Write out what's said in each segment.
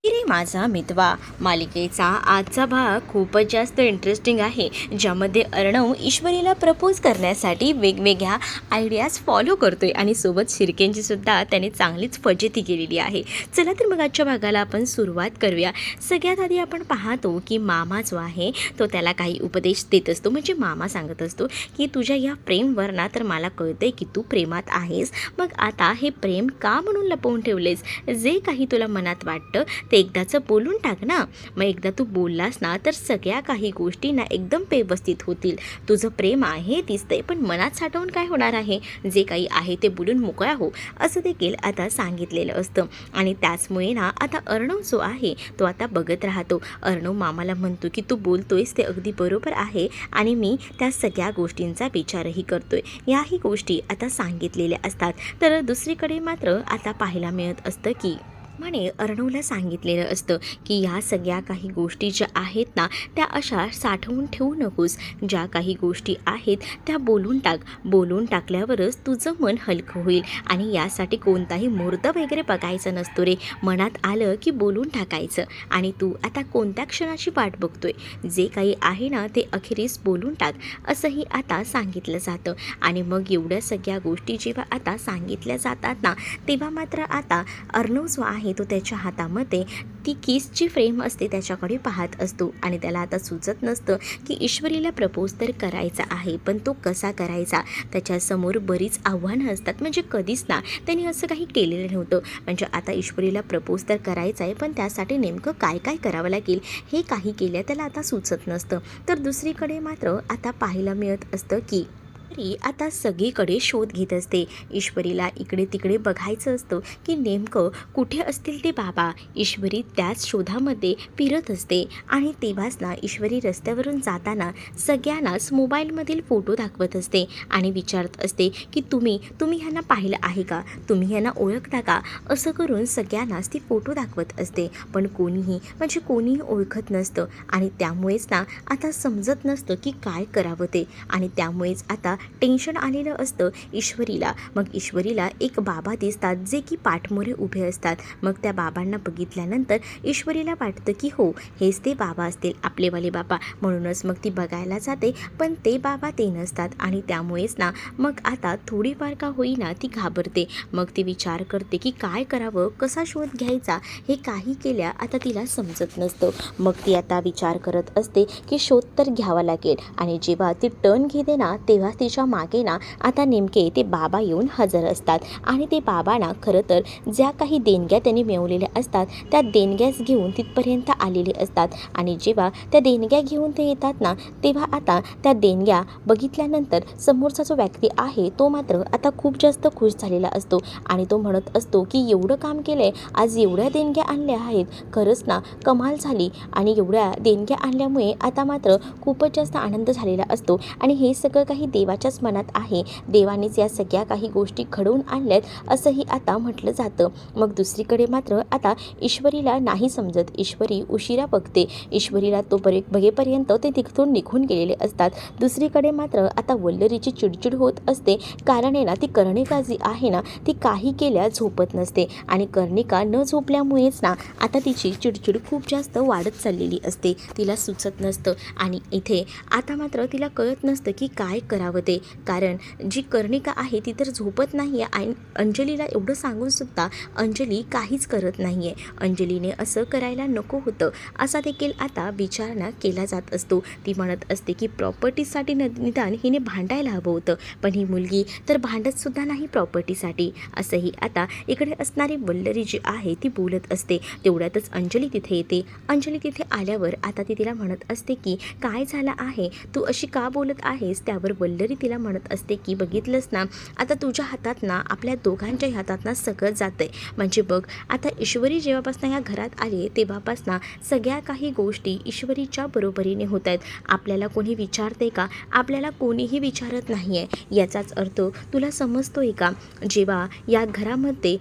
रे माझा मितवा मालिकेचा आजचा भाग खूपच जास्त इंटरेस्टिंग आहे, ज्यामध्ये अर्णव ईश्वरीला प्रपोज करण्यासाठी वेगवेगळ्या आयडियाज फॉलो करतोय आणि सोबत शिर्केंची सुद्धा त्याने चांगलीच फजिती केलेली आहे. चला तर मग आजच्या भागाला आपण सुरुवात करूया. सगळ्यात आधी आपण पाहतो की मामा जो आहे तो त्याला काही उपदेश देत असतो. म्हणजे मामा सांगत असतो की तुझ्या या प्रेमवर ना तर मला कळतंय की तू प्रेमात आहेस. मग आता हे प्रेम का म्हणून लपवून ठेवलेस? जे काही तुला मनात वाटतं ते एकदाचं बोलून टाक ना. मग एकदा तू बोललास ना तर सगळ्या काही गोष्टी ना एकदम व्यवस्थित होतील. तुझं प्रेम आहे दिसतंय, पण मनात साठवून काय होणार आहे? जे काही आहे ते बोलून मोकळा हो, असं देखील आता सांगितलेलं असतं. आणि त्याचमुळे ना आता अर्णव जो आहे तो आता बघत राहतो. अर्णव मामाला म्हणतो की तू बोलतोयस ते अगदी बरोबर आहे आणि मी त्या सगळ्या गोष्टींचा विचारही करतोय. याही गोष्टी आता सांगितलेल्या असतात. तर दुसरीकडे मात्र आता पाहायला मिळत असतं की म्हणे अर्णवला सांगितलेलं असतं की ह्या सगळ्या काही गोष्टी ज्या आहेत ना त्या अशा साठवून ठेवू नकोस. ज्या काही गोष्टी आहेत त्या बोलून टाक. बोलून टाकल्यावरच तुझं मन हलकं होईल आणि यासाठी कोणताही मुहूर्त वगैरे बघायचा नसतो रे. मनात आलं की बोलून टाकायचं. आणि तू आता कोणत्या क्षणाची वाट बघतोय? जे काही आहे ना ते अखेरीस बोलून टाक, असंही आता सांगितलं जातं. आणि मग एवढ्या सगळ्या गोष्टी जेव्हा आता सांगितल्या जातात ना तेव्हा मात्र आता अर्णव जो आहे तो त्याच्या हातामध्ये ती किसची फ्रेम असते त्याच्याकडे पाहत असतो. आणि त्याला आता सुचत नसतं की ईश्वरीला प्रपोज तर करायचा आहे, पण तो कसा करायचा? त्याच्यासमोर बरीच आव्हानं असतात. म्हणजे कधीच ना त्यांनी असं काही केलेलं नव्हतं. म्हणजे आता ईश्वरीला प्रपोज तर करायचा आहे, पण त्यासाठी नेमकं काय काय करावं लागेल हे काही केलं त्याला आता सुचत नसतं. तर दुसरीकडे मात्र आता पाहायला मिळत असतं की तरी आता सगळीकडे शोध घेत असते. ईश्वरीला इकडे तिकडे बघायचं असतं की नेमकं कुठे असतील ते बाबा. ईश्वरी त्याच शोधामध्ये फिरत असते. आणि तेव्हाच ना ईश्वरी रस्त्यावरून जाताना सगळ्यांनाच मोबाईलमधील फोटो दाखवत असते आणि विचारत असते की तुम्ही तुम्ही ह्यांना पाहिलं आहे का? तुम्ही ह्यांना ओळखता का? असं करून सगळ्यांनाच ती फोटो दाखवत असते. पण कोणीही ओळखत नसतं. आणि त्यामुळेच ना आता समजत नसतं की काय करावं ते. आणि त्यामुळेच आता टेन्शन आलेलं असतं ईश्वरीला. मग ईश्वरीला एक बाबा दिसतात जे की पाठमोरे उभे असतात. मग त्या बाबांना बघितल्यानंतर ईश्वरीला वाटतं की हो, हेच ते बाबा असतील, आपलेवाले बाबा. म्हणूनच मग ती बघायला जाते, पण ते बाबा ते नसतात. आणि त्यामुळेच ना मग आता थोडीफार का होईना ती घाबरते. मग ती विचार करते की काय करावं, कसा शोध घ्यायचा, हे काही केल्या आता तिला समजत नसतं. मग ती आता विचार करत असते की शोध तर घ्यावा लागेल. आणि जेव्हा ती टर्न घेते ना तेव्हा तिच्या मागे ना आता नेमके ते बाबा येऊन हजर असतात. आणि ते बाबा ना खरं तर ज्या काही देणग्या त्यांनी मिळवलेल्या असतात त्या देणग्याच घेऊन तिथपर्यंत आलेले असतात. आणि जेव्हा त्या देणग्या घेऊन ते येतात ना तेव्हा आता त्या देणग्या बघितल्यानंतर समोरचा जो व्यक्ती आहे तो मात्र आता खूप जास्त खुश झालेला असतो. आणि तो म्हणत असतो की एवढं काम केलं आहे, आज एवढ्या देणग्या आणल्या आहेत, खरंच ना कमाल झाली. आणि एवढ्या देणग्या आणल्यामुळे आता मात्र खूपच जास्त आनंद झालेला असतो. आणि हे सगळं काही देवाच्याच मनात आहे. देवानेच या सगळ्या काही गोष्टी घडवून आणल्यात असंही आता म्हटलं जातं. मग दुसरीकडे मात्र आता ईश्वरीला नाही समजत. ईश्वरी उशिरा बघते. ईश्वरीला तो बघेपर्यंत ते तिथून निघून गेलेले असतात. दुसरीकडे मात्र आता वल्लरीची चिडचिड होत असते. कारण आहे ना ती कर्णिका जी आहे ना ती काही केल्या झोपत नसते. आणि कर्णिका न झोपल्यामुळेच ना आता तिची चिडचिड खूप जास्त वाढत चाललेली असते. तिला सुचत नसतं. आणि इथे आता मात्र तिला कळत नसतं की काय करावं ते. कारण जी कर्णिका आहे ती तर झोपत नाही आहे. आणि अंजलीला एवढं सांगूनसुद्धा अंजली काहीच करत नाही आहे. अंजलीने असं करायला नको होतं असा देखील आता विचारणा केला जात असतो. ती म्हणत असते की प्रॉपर्टीसाठी निदान हिने भांडायला हवं होतं, पण ही मुलगी तर भांडतसुद्धा नाही प्रॉपर्टीसाठी. असंही आता इकडे असणारी वल्लरी जी आहे ती बोलत असते. तेवढ्यातच अंजली तिथे येते. अंजली तिथे आल्यावर आता ती तिला म्हणत असते की काय झालं आहे, तू अशी का बोलत आहेस? त्यावर वल्लरी तिला म्हणत असते की बघितलंस ना, आता तुझ्या हातात ना आपल्या दोघांच्या हातात ना सगळं जातं आहे. म्हणजे बघ आता ईश्वरी जेव्हापासून ह्या घरात आली तेव्हापासून सगळ्या काही गोष्टी ईश्वरीच्या बरोबरीने होत आहेत. आपल्याला कोणी विचारते का? आपल्याला कोणीही विचारत नाही आहे. याचाच अर्थ तुला समजतो आहे का? जेव्हा या घरामध्ये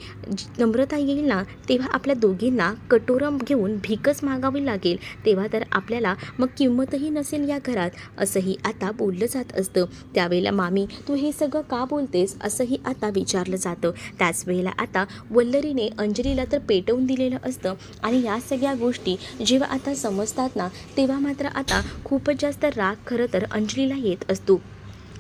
नम्रता येईल ना तेव्हा आपल्या दोघींना कटोरं घेऊन भीकच मागावी लागेल. तेव्हा तर आपल्याला मग किंमतही नसेल या घरात. असंही आता बोललं जात असतं. त्यावेळेला मामी तू हे सगळं का बोलतेस असंही आता विचारलं जातं. त्याच वेळेला आता वल्लरीने अंजलीला तर पेटवून दिलेलं असतं आणि या सगळ्या गोष्टी जेव्हा आता समजतात ना, तेव्हा मात्र आता खूपच जास्त राग खरं तर अंजलीला येत असतो.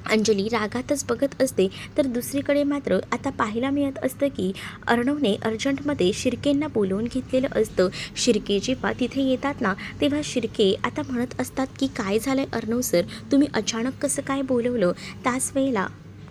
अंजली रागातच बघत असते. तर दुसरीकडे मात्र आता पाहायला मिळत असतं की अर्णवने अर्जंटमध्ये शिर्केंना बोलवून घेतलेलं असतं. शिर्के जेव्हा तिथे येतात ना, तेव्हा शिर्के आता म्हणत असतात की काय झालं आहे अर्णव सर, तुम्ही अचानक कसं काय बोलवलं. त्याच वेळेला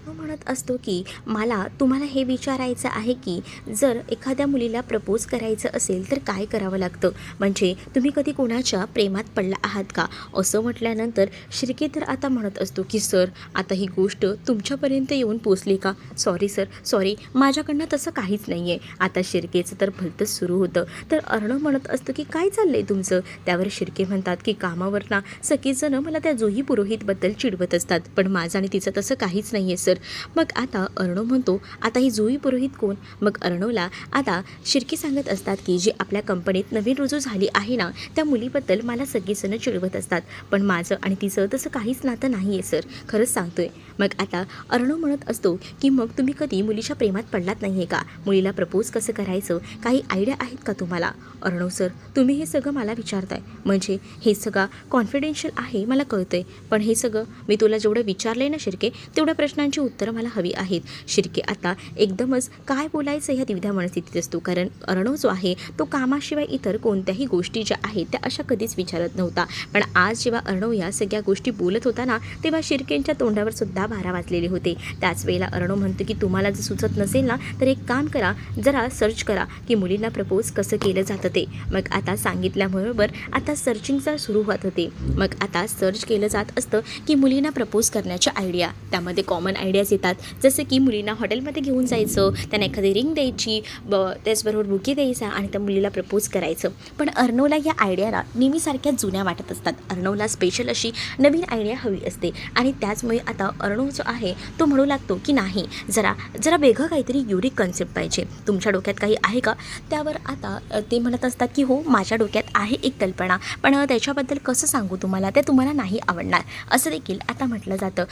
तो म्हणत असतो की मला तुम्हाला हे विचारायचं आहे की जर एखाद्या मुलीला प्रपोज करायचं असेल तर काय करावं लागतं, म्हणजे तुम्ही कधी कोणाच्या प्रेमात पडला आहात का. असं म्हटल्यानंतर शिर्के तर आता म्हणत असतो की सर आता ही गोष्ट तुमच्यापर्यंत येऊन पोचली का. सॉरी सर, सॉरी, माझ्याकडनं तसं काहीच नाही आहे. आता शिर्केचं तर भलतंच सुरू होतं. तर अर्णव म्हणत असतं की काय चाललं आहे तुमचं. त्यावर शिर्के म्हणतात की कामावर ना सगळेजणं मला त्या जुही पुरोहितबद्दल चिडवत असतात, पण माझं आणि तिचं तसं काहीच नाही आहे सर. मग आता अर्णव म्हणतो आता ही जुही पुरोहित कोण. मग अर्णवला आता शिर्के सांगत असतात की जी आपल्या कंपनीत नवीन रुजू झाली आहे ना, त्या मुलीबद्दल मला सगळेजणं चिडवत असतात, पण माझं आणि तिचं तसं काहीच नातं नाही आहे सर, खरंच सांगतोय. मग आता अर्णव म्हणत असतो की मग तुम्ही कधी मुलीच्या प्रेमात पडलात नाही आहे का, मुलीला प्रपोज कसं करायचं काही आयडिया आहेत का तुम्हाला. अर्णव सर तुम्ही हे सगळं मला विचारताय, म्हणजे हे सगळं कॉन्फिडेन्शियल आहे मला कळतंय, पण हे सगळं मी तुला जेवढं विचारलं आहे ना शिर्के, तेवढ्या प्रश्नांची उत्तरं मला हवी आहेत. शिर्के आता एकदमच काय बोलायचं ह्या द्विधा मनस्थितीत असतो, कारण अर्णव जो आहे तो कामाशिवाय इतर कोणत्याही गोष्टी ज्या आहेत त्या अशा कधीच विचारत नव्हता. पण आज जेव्हा अर्णव या सगळ्या गोष्टी बोलत होता ना, तेव्हा शिर्केंच्या तोंडावर सुद्धा 12 वाजलेले होते. त्याच वेळेला अर्णव म्हणतो की तुम्हाला जर सुचत नसेल ना तर एक काम करा, जरा सर्च करा की मुलींना प्रपोज कसं केलं जातं ते. मग आता सांगितल्याबरोबर आता सर्चिंगचा सुरू होत होते. मग आता सर्च केलं जात असतं की मुलींना प्रपोज करण्याच्या आयडिया. त्यामध्ये कॉमन आयडियाज येतात, जसं की मुलींना हॉटेलमध्ये घेऊन जायचं, त्यांना एखादी रिंग द्यायची, त्याचबरोबर बुके द्यायचा आणि त्या मुलीला प्रपोज करायचं. पण अर्णवला या आयडियाला नेहमीसारख्या जुन्या वाटत असतात. अर्णवला स्पेशल अशी नवीन आयडिया हवी असते आणि त्याचमुळे आता अर्णव जो आहे तो म्हणू लागतो की नाही, जरा जरा वेगळं काहीतरी युनिक कन्सेप्ट पाहिजे, तुमच्या डोक्यात काही आहे का. त्यावर आता ते म्हणत असतात की हो माझ्या डोक्यात आहे एक कल्पना, पण त्याच्याबद्दल कसं सांगू तुम्हाला, ते तुम्हाला नाही आवडणार असं देखील आता म्हटलं जातं.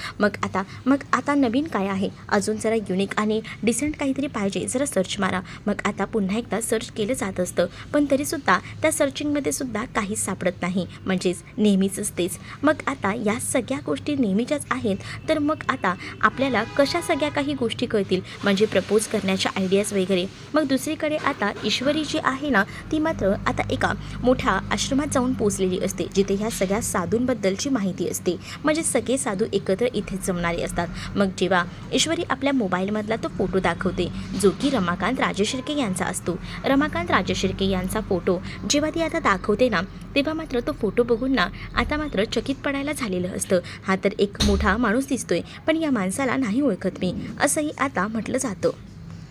मग आता नवीन काय आहे, अजून जरा युनिक आणि डिसेंट काहीतरी पाहिजे, जरा सर्च मारा. मग आता पुन्हा एकदा सर्च केलं जात असतं, पण तरीसुद्धा त्या सर्चिंगमध्ये सुद्धा काहीच सापडत नाही, म्हणजेच नेहमीच तेच. मग आता या सगळ्या गोष्टी नेहमीच्याच आहेत, तर मग आता आपल्याला कशा सगळ्या काही गोष्टी कळतील, म्हणजे प्रपोज करण्याच्या आयडियाज वगैरे. मग दुसरीकडे आता ईश्वरी जी आहे ना, ती मात्र आता एका मोठ्या आश्रमात जाऊन पोचलेली असते, जिथे ह्या सगळ्या साधूंबद्दलची माहिती असते, म्हणजे सगळे साधू एकत्र इथेच जमणारे असतात. मग जेव्हा ईश्वरी आपल्या मोबाईलमधला तो फोटो दाखवते, जो की रमाकांत राजशिर्के यांचा असतो. रमाकांत राजशिर्के यांचा फोटो जेव्हा ती आता दाखवते ना, तेव्हा मात्र तो फोटो बघून ना आता मात्र चकित पडायला झालेलं असतं. हा तर एक मोठा माणूस दिसतोय, पण या माणसाला नाही ओळखत मी, असंही आता म्हटलं जातं.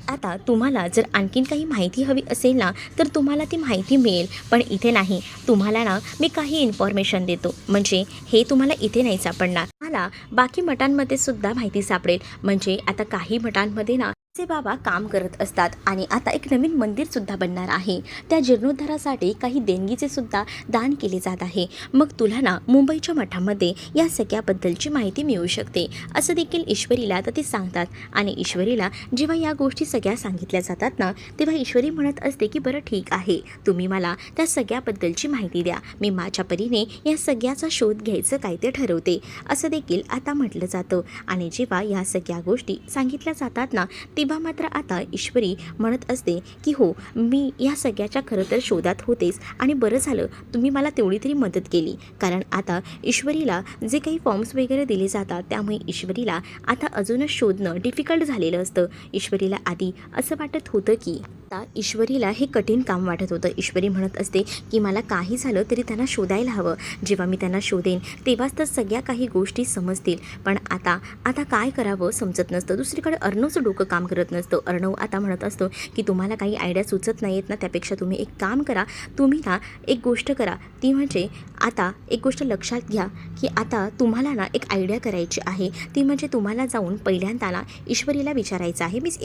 आता तुम्हाला जर आणखीन काही माहिती हवी असेल ना, तर तुम्हाला ती माहिती मिळेल, पण इथे नाही. तुम्हाला ना मी काही इन्फॉर्मेशन देतो, म्हणजे हे तुम्हाला इथे नाही सापडणार, मला बाकी मठांमध्ये सुद्धा माहिती सापडेल. म्हणजे आता काही मठांमध्ये ना चे बाबा काम करत असतात आणि आता एक नवीन मंदिरसुद्धा बनणार आहे. त्या जीर्णोद्धारासाठी काही देणगीचे सुद्धा दान केले जात आहे. मग तुला ना मुंबईच्या मठामध्ये या सगळ्याबद्दलची माहिती मिळू शकते, असं देखील ईश्वरीला तर ते सांगतात. आणि ईश्वरीला जेव्हा या गोष्टी सगळ्या सांगितल्या जातात ना, तेव्हा ईश्वरी म्हणत असते की बरं ठीक आहे, तुम्ही मला त्या सगळ्याबद्दलची माहिती द्या, मी माझ्या परीने या सगळ्याचा शोध घ्यायचं काय ते ठरवते, असं देखील आता म्हटलं जातं. आणि जेव्हा या सगळ्या गोष्टी सांगितल्या जातात ना, तेव्हा मात्र आता ईश्वरी म्हणत असते की हो मी या सगळ्याच्या खरं तर शोधात होतेच, आणि बरं झालं तुम्ही मला तेवढी तरी मदत केली. कारण आता ईश्वरीला जे काही फॉर्म्स वगैरे दिले जातात, त्यामुळे ईश्वरीला आता अजूनच शोधणं डिफिकल्ट झालेलं असतं. ईश्वरीला आधी असं वाटत होतं की आता ईश्वरीला हे कठीण काम वाटत होतं. ईश्वरी म्हणत असते की मला काही झालं तरी त्यांना शोधायला हवं, जेव्हा मी त्यांना शोधेन तेव्हाच तर सगळ्या काही गोष्टी समजतील. पण आता काय करावं समजत नसतं. दुसरीकडे अर्णवचं डोकं काम करत नसतं. अर्णव आता म्हणत असतो की तुम्हाला काही आयडिया सुचत नाही आहेत ना, त्यापेक्षा तुम्ही एक काम करा, तुम्ही ना एक गोष्ट करा, ती म्हणजे आता एक गोष्ट लक्षात घ्या की आता तुम्हाला ना एक आयडिया करायची आहे, ती म्हणजे तुम्हाला जाऊन पहिल्यांदा ना ईश्वरीला विचारायचं आहे मिस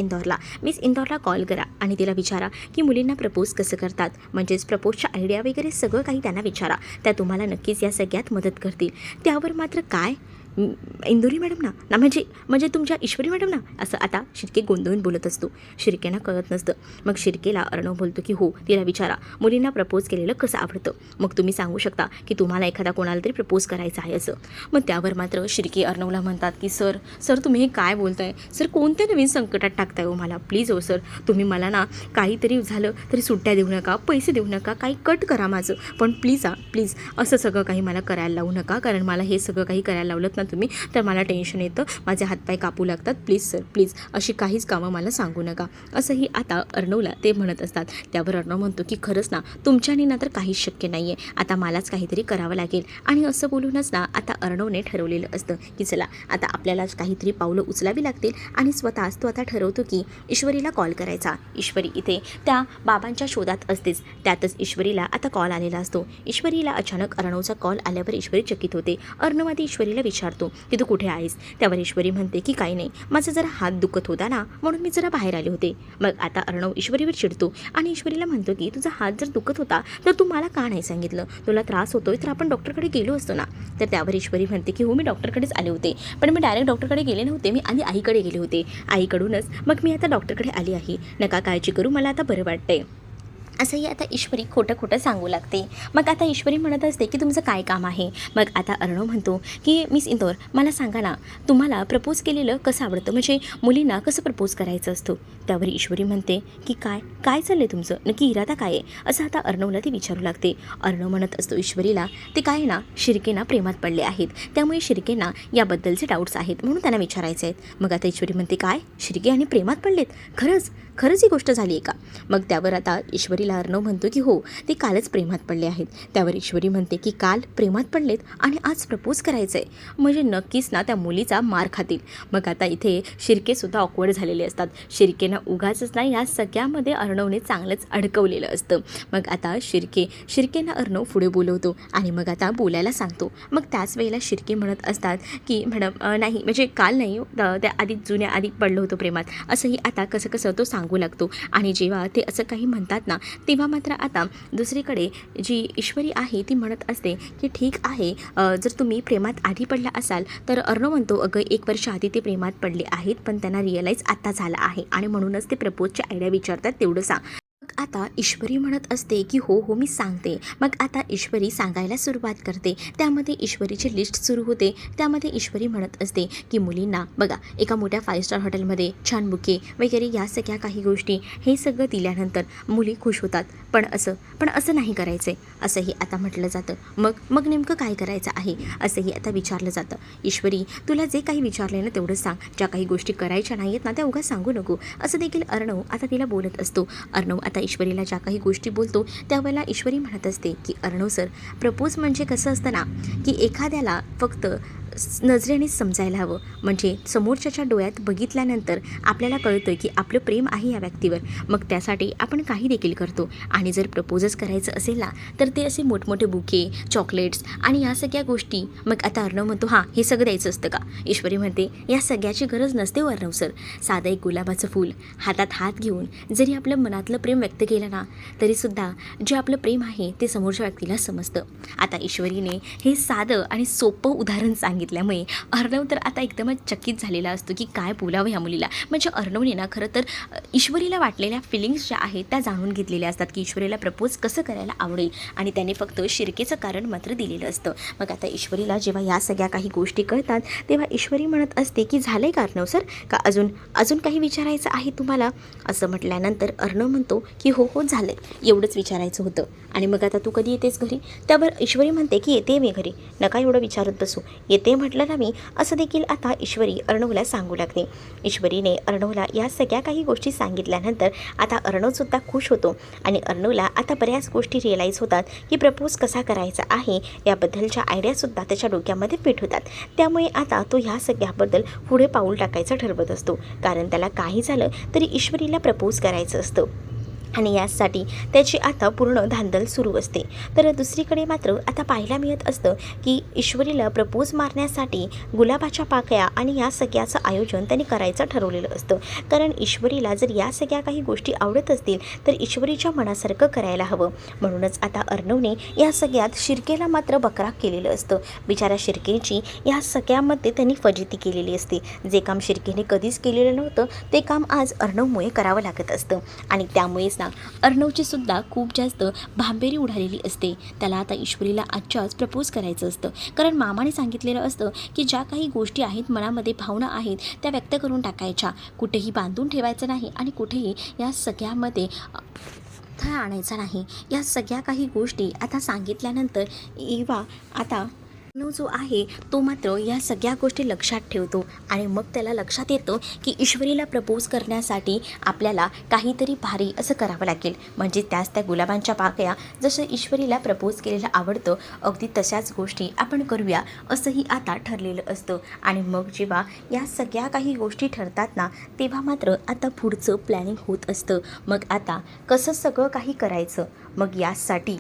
इंदौरला कॉल करा आणि तिला विचारा की मुलींना प्रपोज कसं करतात, म्हणजेच प्रपोजच्या आयडिया वगैरे सगळं काही त्यांना विचारा, त्या तुम्हाला नक्कीच या सगळ्यात मदत करतील. त्यावर मात्र काय इंदुरी मॅडम ना म्हणजे म्हणजे तुमच्या ईश्वरी मॅडम ना, असं आता शिर्के गोंधळून बोलत असतो. शिर्केना कळत नसतं. मग शिर्केला अर्णव बोलतो की हो, तिला विचारा मुलींना प्रपोज केलेलं कसं आवडतं, मग तुम्ही सांगू शकता की तुम्हाला एखादा कोणाला तरी प्रपोज करायचं आहे असं. मग त्यावर मात्र शिर्के अर्णवला म्हणतात की सर तुम्ही हे काय बोलताय सर, कोणत्या नवीन संकटात टाकताय हो मला, प्लीज हो सर, तुम्ही मला ना काहीतरी झालं तरी सुट्ट्या देऊ नका, पैसे देऊ नका, काही कट करा माझं, पण प्लीज प्लीज असं सगळं काही मला करायला लावू नका, कारण मला हे सगळं काही करायला लावलं ना तुम्ही तर मला टेन्शन येतं, माझे हातपाय कापू लागतात, प्लीज सर प्लीज अशी काहीच कामं मला सांगू नका, असंही आता अर्णवला ते म्हणत असतात. त्यावर अर्णव म्हणतो की खरंच ना तुमच्यानी ना तर काहीच शक्य नाही आहे, आता मलाच काहीतरी करावं लागेल. आणि असं बोलूनच ना आता अर्णवने ठरवलेलं असतं की चला आता आपल्यालाच काहीतरी पावलं उचलावी लागतील आणि स्वतःच तो आता ठरवतो की ईश्वरीला कॉल करायचा. ईश्वरी इथे त्या बाबांच्या शोधात असतेच, त्यातच ईश्वरीला आता कॉल आलेला असतो. ईश्वरीला अचानक अर्णवचा कॉल आल्यावर ईश्वरी चकित होते. अर्णव आधी ईश्वरीला विचारतो की तू कुठे आहेस. त्यावर ईश्वरी म्हणते की काही नाही, माझा जरा हात दुखत होता ना म्हणून मी जरा बाहेर आले होते. मग आता अर्णव ईश्वरीवर चिडतो आणि ईश्वरीला म्हणतो की तुझा हात जर दुखत होता तर तू मला का नाही सांगितलं, तुला त्रास होतोय तर आपण डॉक्टरकडे गेलो असतो ना. तर त्यावर ईश्वरी म्हणते की हो मी डॉक्टरकडेच आले होते, पण मी डायरेक्ट डॉक्टरकडे गेले नव्हते, मी आधी आईकडे गेले होते, आईकडूनच मग मी आता डॉक्टरकडे आली आहे, नका काळजी करू, मला आता बरं वाटतंय. असंही आता ईश्वरी खोटं खोटं सांगू लागते. मग आता ईश्वरी म्हणत असते की तुमचं काय काम आहे. मग आता अर्णव म्हणतो की मिस इंदोर मला सांगा ना, तुम्हाला प्रपोज केलेलं कसं आवडतं, म्हणजे मुलींना कसं प्रपोज करायचं असतं. त्यावर ईश्वरी म्हणते की काय काय चाललं आहे तुमचं, नक्की इरादा काय आहे, असं आता अर्णवला ती विचारू लागते. अर्णव म्हणत असतो ईश्वरीला ते काय ना शिर्केना प्रेमात पडले आहेत, त्यामुळे शिर्केना याबद्दलचे डाऊट्स आहेत म्हणून त्यांना विचारायचे आहेत. मग आता ईश्वरी म्हणते काय शिर्के आणि प्रेमात पडलेत, खरंच खरंच ही गोष्ट झाली आहे का. मग त्यावर आता ईश्वरीला अर्णव म्हणतो की हो ते कालच प्रेमात पडले आहेत. त्यावर ईश्वरी म्हणते की काल प्रेमात पडलेत आणि आज प्रपोज करायचं आहे, म्हणजे नक्कीच ना त्या मुलीचा मार खातील. मग आता इथे शिर्केसुद्धा ऑकवर्ड झालेले असतात. शिर्केना उगाचच नाही या सगळ्यामध्ये अर्णवने चांगलंच अडकवलेलं असतं. मग आता शिर्केना अर्णव पुढे बोलवतो आणि मग आता बोलायला सांगतो. मग त्याच वेळेला शिर्के म्हणत असतात की मॅडम नाही म्हणजे काल नाही त्या आधी जुन्या आधी पडलं होतं प्रेमात, असंही आता कसं कसं तो सांगू लागतो. आणि जेव्हा ते असं काही म्हणतात ना तेव्हा मात्र आता दुसरीकडे जी ईश्वरी आहे ती म्हणत असते की ठीक आहे, जर तुम्ही प्रेमात आधी पडला असाल तर अर्णव म्हणतो अगं 1 वर्ष आधी ते प्रेमात पडले आहेत, पण त्यांना रिअलाईज आता झालं आहे आणि म्हणूनच ते प्रपोजची आयडिया विचारतात, तेवढं सांग. मग आता ईश्वरी म्हणत असते की हो हो मी सांगते. मग आता ईश्वरी सांगायला सुरुवात करते. त्यामध्ये ईश्वरीची लिस्ट सुरू होते. त्यामध्ये ईश्वरी म्हणत असते की मुलींना बघा एका मोठ्या 5 स्टार हॉटेलमध्ये छान बुके वगैरे या सगळ्या काही गोष्टी हे सगळं दिल्यानंतर मुली खुश होतात, पण असं नाही करायचं आहे असंही आता म्हटलं जातं. मग नेमकं काय करायचं आहे असंही आता विचारलं जातं. ईश्वरी तुला जे काही विचारलं ना तेवढं सांग, ज्या काही गोष्टी करायच्या नाही आहेत ना त्या उगाच सांगू नको, असं देखील अर्णव आता तिला बोलत असतो. अर्णव आता ईश्वरीला ज्या काही गोष्टी बोलतो त्यावेळेला ईश्वरी म्हणत असते की अर्णव सर प्रपोज म्हणजे कसं असतं ना की एखाद्याला फक्त नजरेनेच समजायला हवं, म्हणजे समोरच्याच्या डोळ्यात बघितल्यानंतर आपल्याला कळतं की आपलं प्रेम आहे या व्यक्तीवर, मग त्यासाठी आपण काही देखील करतो. आणि जर प्रपोजच करायचं असेल ना तर ते असे मोठमोठे बुके चॉकलेट्स आणि या सगळ्या गोष्टी. मग आता अर्णव म्हणतो हां हे सगळं द्यायचं असतं का. ईश्वरी म्हणते या सगळ्याची गरज नसते अर्णव सर, साधं एक गुलाबाचं फूल हातात हात घेऊन जरी आपलं मनातलं प्रेम व्यक्त केलं ना तरीसुद्धा जे आपलं प्रेम आहे ते समोरच्या व्यक्तीला समजतं. आता ईश्वरीने हे साधं आणि सोपं उदाहरण सांगितल्यामुळे अर्णव तर आता एकदमच चकित झालेला असतो की काय बोलावं ह्या मुलीला. म्हणजे अर्णवने ना खरं तर ईश्वरीला वाटलेल्या फिलिंग्स ज्या आहेत त्या जाणून घेतलेल्या असतात की ईश्वरीला प्रपोज कसं करायला आवडेल आणि त्याने फक्त शिर्केचं कारण मात्र दिलेलं असतं. मग आता ईश्वरीला जेव्हा या सगळ्या काही गोष्टी कळतात तेव्हा ईश्वरी म्हणत असते की झालं आहे का अर्णव सर, का अजून काही विचारायचं आहे तुम्हाला. असं म्हटल्यानंतर अर्णव म्हणतो की हो हो झालं आहे, एवढंच विचारायचं होतं. आणि मग आता तू कधी येतेस घरी. त्यावर ईश्वरी म्हणते की येते मी घरी, नका एवढं विचारत बसू, येते म्हटलं ना मी, असं देखील आता ईश्वरी अर्णवला सांगू लागते. ईश्वरीने अर्णवला या सगळ्या काही गोष्टी सांगितल्यानंतर आता अर्णवसुद्धा खुश होतो आणि अर्णवला आता बऱ्याच गोष्टी रिअलाईज होतात की प्रपोज कसा करायचा आहे याबद्दलच्या आयडियासुद्धा त्याच्या डोक्यामध्ये फिट होतात. त्यामुळे आता तो ह्या सगळ्याबद्दल पुढे पाऊल टाकायचं ठरवत असतो, कारण त्याला काही झालं तरी ईश्वरीला प्रपोज करायचं असतं. आणि यासाठी त्याची आता पूर्ण धांदल सुरू असते. तर दुसरीकडे मात्र आता पाहायला मिळत असतं की ईश्वरीला प्रपोज मारण्यासाठी गुलाबाच्या पाकळ्या आणि या सगळ्याचं आयोजन त्यांनी करायचं ठरवलेलं असतं. कारण ईश्वरीला जर या सगळ्या काही गोष्टी आवडत असतील तर ईश्वरीच्या मनासारखं करायला हवं. म्हणूनच आता अर्णवने या सगळ्यात शिर्केला मात्र बकराक केलेलं असतं. बिचारा शिर्केची या सगळ्यामध्ये त्यांनी फजिती केलेली असते. जे काम शिर्केने कधीच केलेलं नव्हतं ते काम आज अर्णवमुळे करावं लागत असतं. आणि त्यामुळेच अर्णवची सुद्धा खूप जास्त भांबेरी उडालेली असते. त्याला आता ईश्वरीला आजच्याच प्रपोज करायचं असतं. कारण मामाने सांगितलेलं असतं की ज्या काही गोष्टी आहेत, मनामध्ये भावना आहेत, त्या व्यक्त करून टाकायच्या, कुठेही बांधून ठेवायचं नाही आणि कुठेही या सगळ्यामध्ये थळ आणायचा नाही. या सगळ्या काही गोष्टी आता सांगितल्यानंतर एव्हा आता अर्णव जो आहे तो मात्र या सगळ्या गोष्टी लक्षात ठेवतो आणि मग त्याला लक्षात येतं की ईश्वरीला प्रपोज करण्यासाठी आपल्याला काहीतरी भारी असं करावं लागेल. म्हणजे त्याच त्या गुलाबांच्या पाकळ्या जसं ईश्वरीला प्रपोज केलेलं आवडतं अगदी तशाच गोष्टी आपण करूया असंही आता ठरलेलं असतं. आणि मग जेव्हा या सगळ्या काही गोष्टी ठरतात ना तेव्हा मात्र आता पुढचं प्लॅनिंग होत असतं. मग आता कसं सगळं काही करायचं, मग यासाठी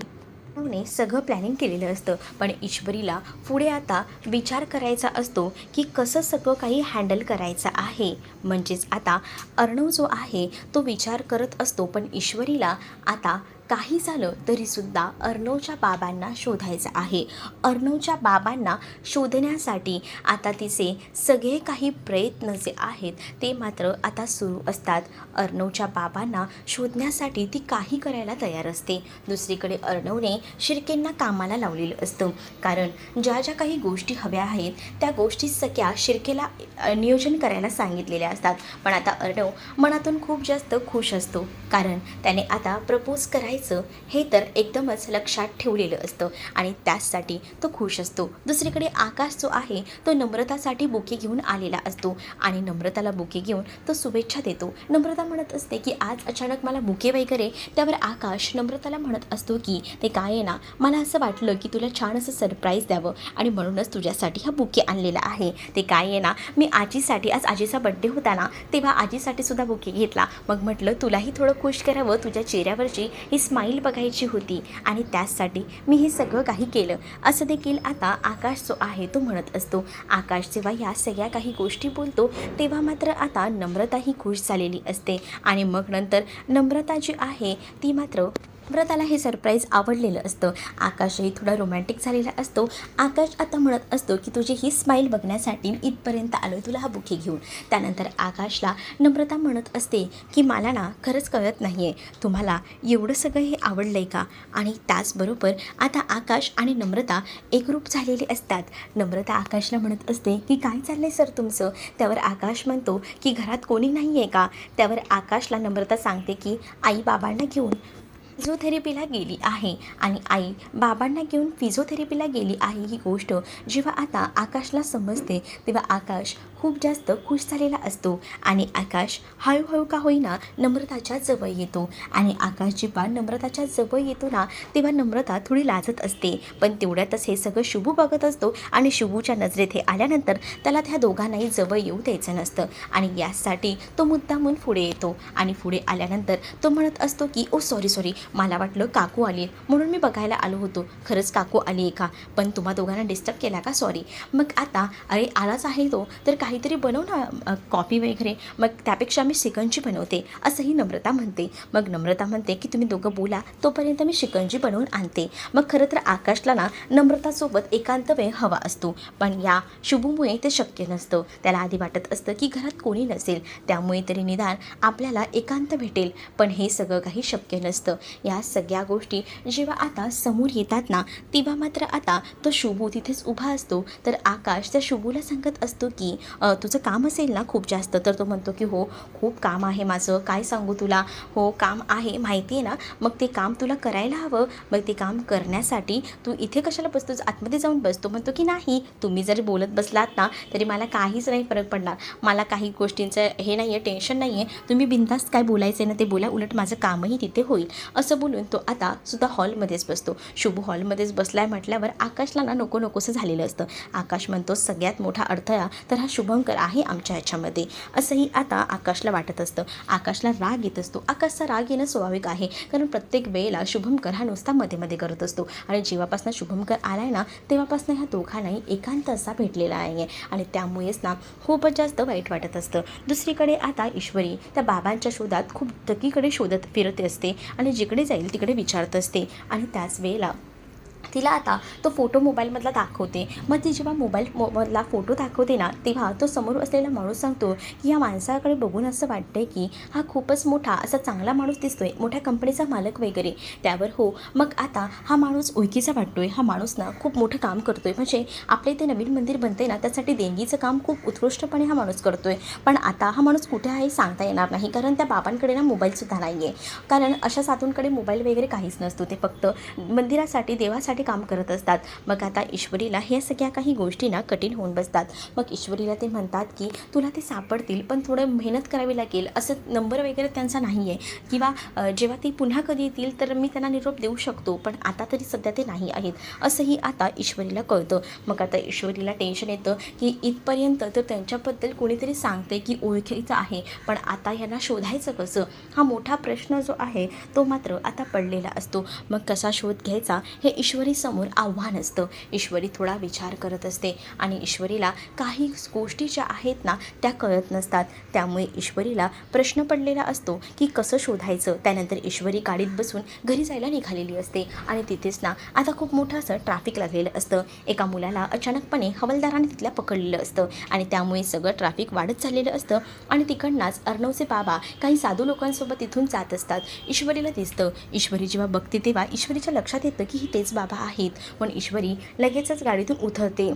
ने सगळं प्लॅनिंग केलेलं असतं. पण ईश्वरीला पुढे आता विचार करायचा असतो की कसं सगळं काही हँडल करायचं आहे. म्हणजेच आता अर्णव जो आहे तो विचार करत असतो, पण ईश्वरीला आता काही झालं तरीसुद्धा अर्णवच्या बाबांना शोधायचं आहे. अर्णवच्या बाबांना शोधण्यासाठी आता तिचे सगळे काही प्रयत्न जे आहेत ते मात्र आता सुरू असतात. अर्णवच्या बाबांना शोधण्यासाठी ती काही करायला तयार असते. दुसरीकडे अर्णवने शिर्केंना कामाला लावलेलं असतं. कारण ज्या ज्या काही गोष्टी हव्या आहेत त्या गोष्टी सगळ्या शिर्केला नियोजन करायला सांगितलेल्या असतात. पण आता अर्णव मनातून खूप जास्त खुश असतो. कारण त्याने आता प्रपोज करायचं हे तर एकदमच लक्षात ठेवलेलं असतं आणि त्याचसाठी तो खुश असतो. दुसरीकडे आकाश जो आहे तो नम्रतासाठी बुके घेऊन आलेला असतो आणि नम्रताला बुके घेऊन तो शुभेच्छा देतो. नम्रता म्हणत असते की आज अचानक मला बुके वगैरे. त्यावर आकाश नम्रताला म्हणत असतो की ते काय आहे ना, मला असं वाटलं की तुला छान असं सरप्राईज द्यावं आणि म्हणूनच तुझ्यासाठी हा बुके आणलेला आहे. ते काय आहे ना, मी आजीसाठी, आज आजीचा बड्डे होता ना तेव्हा आजीसाठी सुद्धा बुके घेतला. मग म्हटलं तुलाही थोडं खुश करावं, तुझ्या चेहऱ्यावरची ही स्माईल बघायची होती आणि त्याचसाठी मी हे सगळं काही केलं असं देखील आता आकाश जो आहे तो म्हणत असतो. आकाश जेव्हा या सगळ्या काही गोष्टी बोलतो तेव्हा मात्र आता नम्रताही खुश झालेली असते. आणि मग नंतर नम्रता जी आहे ती मात्र नम्रताला हे सरप्राईज आवडलेलं असतं. आकाशही थोडा रोमॅन्टिक झालेला असतो. आकाश आता म्हणत असतो की तुझी ही स्माईल बघण्यासाठी इथपर्यंत आलो तुला हा बुके घेऊन. त्यानंतर आकाशला नम्रता म्हणत असते की मला ना खरंच कळत नाही आहे तुम्हाला एवढं सगळं हे आवडलं आहे का. आणि त्याचबरोबर आता आकाश आणि नम्रता एकरूप झालेले असतात. नम्रता आकाशला म्हणत असते की काय चाललं आहे सर तुमचं. त्यावर आकाश म्हणतो की घरात कोणी नाही आहे का. त्यावर आकाशला नम्रता सांगते की आई बाबांना घेऊन फिजिओथेरपीला गेली आहे आणि आई बाबांना घेऊन फिजिओथेरपीला गेली आहे. ही गोष्ट जेव्हा आता आकाशला समजते तेव्हा आकाश खूप जास्त खुश झालेला असतो आणि आकाश हळूहळू का होईना नम्रताच्या जवळ येतो. आणि आकाश जेव्हा नम्रताच्या जवळ येतो ना तेव्हा नम्रता थोडी लाजत असते. पण तेवढ्यातच हे सगळं शुभू बघत असतो आणि शुभूच्या नजरेत हे आल्यानंतर त्याला त्या दोघांनाही जवळ येऊ द्यायचं नसतं आणि यासाठी तो मुद्दामून पुढे येतो. आणि पुढे आल्यानंतर तो म्हणत असतो की ओ सॉरी मला वाटलं काकू आली म्हणून मी बघायला आलो होतो. खरंच काकू आली आहे का, पण तुम्हा दोघांना डिस्टर्ब केला का, सॉरी. मग आता अरे आलाच आहे तो तर काहीतरी बनव ना, कॉफी वगैरे. मग त्यापेक्षा मी शिकंजी बनवते असंही नम्रता म्हणते. मग नम्रता म्हणते की तुम्ही दोघं बोला तोपर्यंत मी शिकंजी बनवून आणते. मग खरं तर आकाशला ना नम्रतासोबत एकांत वेळ हवा असतो, पण या शुभूमुळे ते शक्य नसतं. त्याला आधी वाटत असतं की घरात कोणी नसेल त्यामुळे तरी निदान आपल्याला एकांत भेटेल, पण हे सगळं काही शक्य नसतं. या सगळ्या गोष्टी जेव्हा आता समोर येतात ना तेव्हा मात्र आता तो शुभू तिथेच उभा असतो. तर आकाश त्या शुभूला सांगत असतो की तुझं काम असेल ना खूप जास्त. तर तो म्हणतो की हो खूप काम आहे माझं, काय सांगू तुला. हो काम आहे माहिती आहे ना, मग ते काम तुला करायला हवं. मग ते काम करण्यासाठी तू इथे कशाला बसतोस, आतमध्ये जाऊन बसतो. म्हणतो की नाही तुम्ही जरी बोलत बसलात ना तरी मला काहीच नाही फरक पडणार. मला काही गोष्टींचं हे नाही आहे, टेन्शन नाही आहे. तुम्ही बिनधास्त काय बोलायचं आहे ना ते बोला, उलट माझं कामही तिथे होईल असं असं बोलून तो आता सुद्धा हॉलमध्येच बसतो. शुभ हॉलमध्येच बसलाय म्हटल्यावर आकाशला ना नको नकोसं झालेलं असतं. आकाश म्हणतो सगळ्यात मोठा अडथळा तर हा शुभंकर आहे आमच्या ह्याच्यामध्ये, असंही आता आकाशला वाटत असतं. आकाशला राग येत असतो. आकाशचा राग येणं स्वाभाविक आहे, कारण प्रत्येक वेळेला शुभंकर हा नुसता मध्ये मध्ये करत असतो आणि जेव्हापासून शुभंकर आलाय ना तेव्हापासून ह्या दोघांनाही एकांत असा भेटलेला आहे आणि त्यामुळेच ना खूपच जास्त वाईट वाटत असतं. दुसरीकडे आता ईश्वरी त्या बाबांच्या शोधात खूप सगळीकडे शोधत फिरत असते आणि जिकडे जाईल तिकडे विचारत असते आणि त्याच वेळेला तिला आता तो फोटो मोबाईलमधला दाखवते. मग ती जेव्हा मधला फोटो दाखवते ना तेव्हा तो समोर असलेला माणूस सांगतो की या माणसाकडे बघून असं वाटतंय की हा खूपच मोठा असा चांगला माणूस दिसतोय, मोठ्या कंपनीचा मालक वगैरे. त्यावर हो, मग आता हा माणूस ओळखीचा वाटतोय. हा माणूस ना खूप मोठं काम करतोय, म्हणजे आपल्या इथे नवीन मंदिर बनते ना त्यासाठी देणगीचं काम खूप उत्कृष्टपणे हा माणूस करतोय. पण आता हा माणूस कुठे आहे सांगता येणार नाही, कारण त्या बाबांकडे ना मोबाईलसुद्धा नाही आहे. कारण अशा साधूंकडे मोबाईल वगैरे काहीच नसतो, ते फक्त मंदिरासाठी देवासाठी काम करत असतात. मग आता ईश्वरीला ह्या सगळ्या काही गोष्टी ना कठीण होऊन बसतात. मग ईश्वरीला ते म्हणतात की तुला ते सापडतील, पण थोडं मेहनत करावी लागेल. असं नंबर वगैरे त्यांचा नाही आहे, किंवा जेव्हा ती पुन्हा कधी येतील तर मी त्यांना निरोप देऊ शकतो, पण आता तरी सध्या ते नाही आहेत, असंही आता ईश्वरीला कळतं. मग आता ईश्वरीला टेन्शन येतं की इथपर्यंत तर त्यांच्याबद्दल कोणीतरी सांगते की ओळखीचं आहे, पण आता यांना शोधायचं कसं, हा मोठा प्रश्न जो आहे तो मात्र आता पडलेला असतो. मग कसा शोध घ्यायचा हे ईश्वरी समोर आव्हान असतं. ईश्वरी थोडा विचार करत असते आणि ईश्वरीला काही गोष्टी ज्या आहेत ना त्या कळत नसतात. त्यामुळे ईश्वरीला प्रश्न पडलेला असतो की कसं शोधायचं. त्यानंतर ईश्वरी गाडीत बसून घरी जायला निघालेली असते आणि तिथेच ना आता खूप मोठं असं ट्रॅफिक लागलेलं असतं. एका मुलाला अचानकपणे हवालदाराने तिथल्या पकडलेलं असतं आणि त्यामुळे सगळं ट्रॅफिक वाढत चाललेलं असतं आणि तिकडनाच अर्णवचे बाबा काही साधू लोकांसोबत तिथून जात असतात. ईश्वरीला दिसतं. ईश्वरी जेव्हा बघते तेव्हा ईश्वरीच्या लक्षात येतं की ही तेच बाबा आहेत. पण ईश्वरी लगेचच गाडीतून उतरते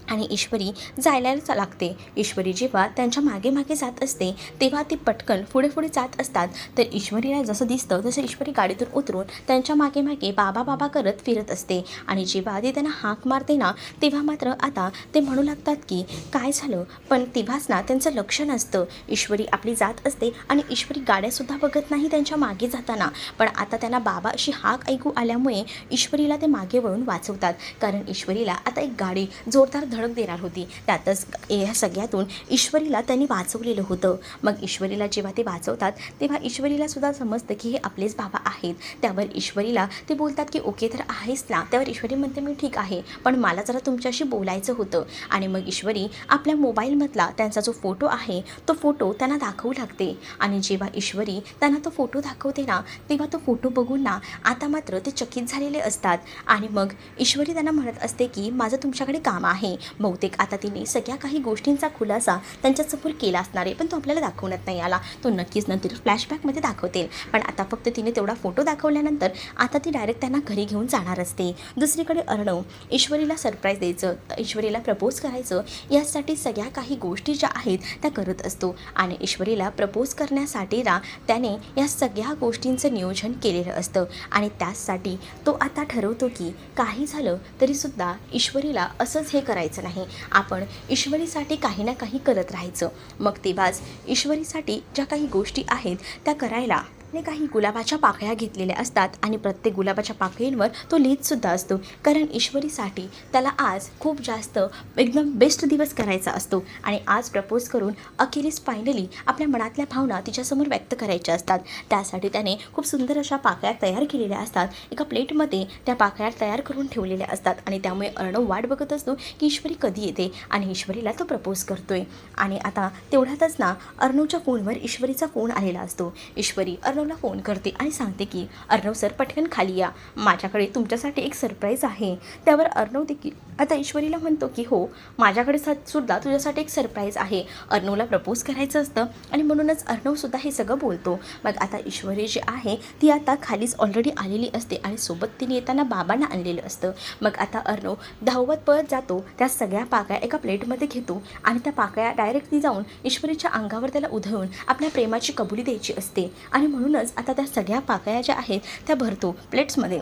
आणि ईश्वरी जायला लागते. ईश्वरी जेव्हा त्यांच्या मागे मागे जात असते तेव्हा ती पटकन पुढे पुढे जात असतात. तर ईश्वरीला जसं दिसतं तसं ईश्वरी गाडीतून उतरून त्यांच्या मागे मागे बाबा बाबा करत फिरत असते आणि जेव्हा ती त्यांना हाक मारते ना तेव्हा मात्र आता ते म्हणू लागतात की काय झालं, पण तेव्हाच ना त्यांचं लक्ष नसतं. ईश्वरी आपली जात असते आणि ईश्वरी गाड्यासुद्धा बघत नाही त्यांच्या मागे जाताना. पण आता त्यांना बाबा अशी हाक ऐकू आल्यामुळे ईश्वरीला ते मागे वळून वाचवतात, कारण ईश्वरीला आता एक गाडी जोरदार धडक देणार होती. त्यातच या सगळ्यातून ईश्वरीला त्यांनी वाचवलेलं होतं. मग ईश्वरीला जेव्हा ते वाचवतात तेव्हा ईश्वरीला सुद्धा समजतं की हे आपलेच बाबा आहेत. त्यावर ईश्वरीला ते बोलतात की ओके तर आहेस ना. त्यावर ईश्वरी म्हणते मी ठीक आहे, पण मला जरा तुमच्याशी बोलायचं होतं. आणि मग ईश्वरी आपल्या मोबाईलमधला त्यांचा जो फोटो आहे तो फोटो त्यांना दाखवू लागते आणि जेव्हा ईश्वरी त्यांना तो फोटो दाखवते ना तेव्हा तो फोटो बघून ना आता मात्र ते चकित झालेले असतात आणि मग ईश्वरी त्यांना म्हणत असते की माझं तुमच्याकडे काम आहे. बहुतेक आता तिने सगळ्या काही गोष्टींचा खुलासा त्यांच्यासमोर केला असणार आहे, पण तो आपल्याला दाखवण्यात नाही आला. तो नक्कीच नंतर फ्लॅशबॅकमध्ये दाखवतील, पण आता फक्त तिने तेवढा फोटो दाखवल्यानंतर आता ती डायरेक्ट त्यांना घरी घेऊन जाणार असते. दुसरीकडे अर्णव ईश्वरीला सरप्राईज द्यायचं, ईश्वरीला प्रपोज करायचं यासाठी सगळ्या काही गोष्टी ज्या आहेत त्या करत असतो आणि ईश्वरीला प्रपोज करण्यासाठी ना त्याने या सगळ्या गोष्टींचं नियोजन केलेलं असतं आणि त्याचसाठी तो आता ठरवतो की काही झालं तरीसुद्धा ईश्वरीला असंच हे करायचं नाही, आपण ईश्वरीसाठी काही ना काही करत राहायचं. मग तेव्हाच ईश्वरीसाठी ज्या काही गोष्टी आहेत त्या करायला ने काही गुलाबाच्या पाकळ्या घेतलेल्या असतात आणि प्रत्येक गुलाबाच्या पाकळींवर तो लिहितसुद्धा असतो, कारण ईश्वरीसाठी त्याला आज खूप जास्त एकदम बेस्ट दिवस करायचा असतो आणि आज प्रपोज करून अखेरीस फायनली आपल्या मनातल्या भावना तिच्यासमोर व्यक्त करायच्या असतात. त्यासाठी त्याने खूप सुंदर अशा पाकळ्या तयार केलेल्या असतात. एका प्लेटमध्ये त्या पाकळ्या तयार करून ठेवलेल्या असतात आणि त्यामुळे अर्णव वाट बघत असतो की ईश्वरी कधी येते आणि ईश्वरीला तो प्रपोज करतोय. आणि आता तेवढ्यातच ना अर्णवच्या फोनवर ईश्वरीचा फोन आलेला असतो. ईश्वरी अर्णवला फोन करते आणि सांगते की अर्णव सर पटकन खाली या, माझ्याकडे तुमच्यासाठी एक सरप्राईज आहे. त्यावर अर्णव देखील आता ईश्वरीला म्हणतो की हो, माझ्याकडे सुद्धा तुझ्यासाठी एक सरप्राईज आहे. अर्णवला प्रपोज करायचं असतं आणि म्हणूनच अर्णवसुद्धा हे सगळं बोलतो. मग आता ईश्वरी जी आहे ती आता खालीच ऑलरेडी आलेली असते आणि सोबत तिने येताना बाबांना आणलेलं असतं. मग आता अर्णव धावत पळत जातो, त्या सगळ्या पाकळ्या एका प्लेटमध्ये घेतो आणि त्या पाकळ्या डायरेक्टली जाऊन ईश्वरीच्या अंगावर त्याला उधळून आपल्या प्रेमाची कबुली द्यायची असते आणि म्हणूनच आता त्या सगळ्या पाकळ्या ज्या आहेत त्या भरतो प्लेट्समध्ये.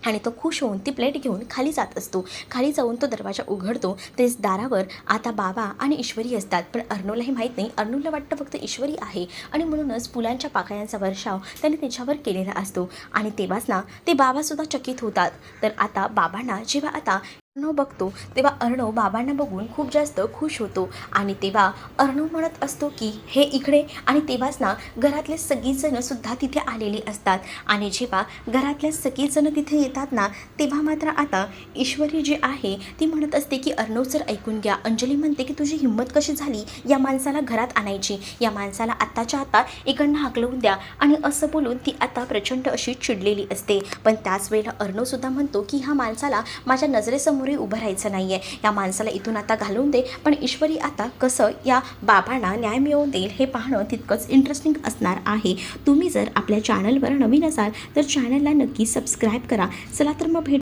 आणि तो खुश होऊन ती प्लेट घेऊन खाली जात असतो. खाली जाऊन तो दरवाजा उघडतो. तेच दारावर आता बाबा आणि ईश्वरी असतात. पण अर्णवलाही माहीत नाही. अर्णवला वाटतं फक्त ईश्वरी आहे आणि म्हणूनच फुलांच्या पाकळ्यांचा वर्षाव त्याने त्याच्यावर केलेला असतो. आणि तेव्हाच ना ते बाबासुद्धा चकित होतात. तर आता बाबांना जेव्हा आता अर्णव बघतो तेव्हा अर्णव बाबांना बघून खूप जास्त खुश होतो. आणि तेव्हा अर्णव म्हणत असतो की हे इकडे. आणि तेव्हाच ना घरातले सगळीजणंसुद्धा तिथे आलेली असतात. आणि जेव्हा घरातल्या सगळीजणं तिथे येतात ना तेव्हा मात्र आता ईश्वरी जी आहे ती म्हणत असते की अर्णव सर ऐकून घ्या. अंजली म्हणते की तुझी हिंमत कशी झाली या माणसाला घरात आणायची, या माणसाला आत्ताच्या आता इकडनं हाकलवून द्या. आणि असं बोलून ती आता प्रचंड अशी चिडलेली असते. पण त्याच वेळेला अर्णवसुद्धा म्हणतो की ह्या माणसाला माझ्या नजरेसमोरही उभं राहायचं नाही आहे, या माणसाला इथून आता घालवून दे. पण ईश्वरी आता कसं या बाबांना न्याय मिळवून देईल हे पाहणं तितकंच इंटरेस्टिंग असणार आहे. तुम्ही जर आपल्या चॅनलवर नवीन असाल तर चॅनलला नक्की सबस्क्राईब करा. चला तर मग भेट